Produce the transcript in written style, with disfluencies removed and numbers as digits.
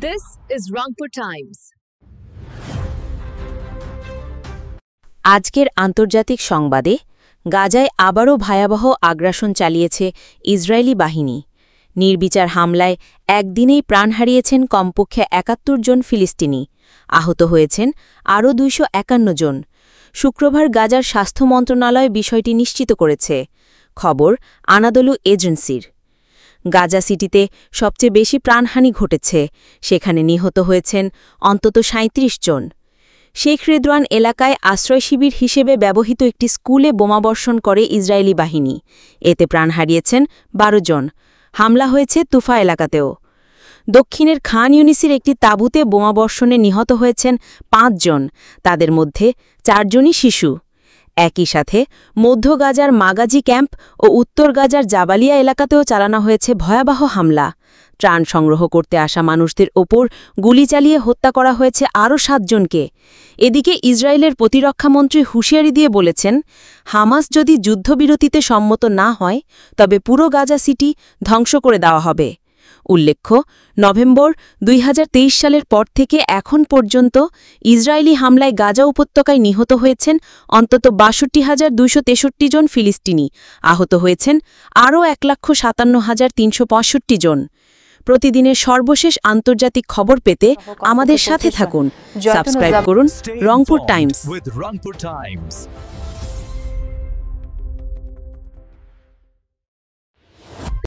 This is Rangpur Times. আজকের আন্তর্জাতিক সংবাদে গাজায় আবারও ভয়াবহ আগ্রাসন চালিয়েছে ইসরায়েলি বাহিনী। নির্বিচার হামলায় একদিনেই প্রাণ হারিয়েছেন কমপক্ষে ৭১ জন ফিলিস্তিনি, আহত হয়েছেন আরও ২৫১ জন। শুক্রবার গাজার স্বাস্থ্য মন্ত্রণালয় বিষয়টি নিশ্চিত করেছে। খবর আনাদলু এজেন্সির। গাজা সিটিতে সবচেয়ে বেশি প্রাণহানি ঘটেছে, সেখানে নিহত হয়েছেন অন্তত ৩৭ জন। শেখ রেদওয়ান এলাকায় আশ্রয়শিবির হিসেবে ব্যবহৃত একটি স্কুলে বোমাবর্ষণ করে ইসরায়েলি বাহিনী, এতে প্রাণ হারিয়েছেন ১২ জন। হামলা হয়েছে তুফা এলাকাতেও। দক্ষিণের খান ইউনিসের একটি তাঁবুতে বোমাবর্ষণে নিহত হয়েছেন ৫ জন, তাদের মধ্যে ৪ জনই শিশু। একই সাথে মধ্য গাজার মাগাজি ক্যাম্প ও উত্তর গাজার জাবালিয়া এলাকাতেও চালানো হয়েছে ভয়াবহ হামলা। ত্রাণ সংগ্রহ করতে আসা মানুষদের ওপর গুলি চালিয়ে হত্যা করা হয়েছে আরও ৭ জনকে। এদিকে ইসরায়েলের প্রতিরক্ষামন্ত্রী হুঁশিয়ারি দিয়ে বলেছেন, হামাস যদি যুদ্ধবিরতিতে সম্মত না হয় তবে পুরো গাজা সিটি ধ্বংস করে দেওয়া হবে। উল্লেখ্য, নভেম্বর ২০২৩ সালের পর থেকে এখন পর্যন্ত ইসরায়েলি হামলায় গাজা উপত্যকায় নিহত হয়েছেন অন্তত ৬২,২৬৩ জন ফিলিস্তিনি, আহত হয়েছেন আরও ১,৫৭,৩৬৫ জন। প্রতিদিনের সর্বশেষ আন্তর্জাতিক খবর পেতে আমাদের সাথে থাকুন। সাবস্ক্রাইব করুন রংপুর টাইমস।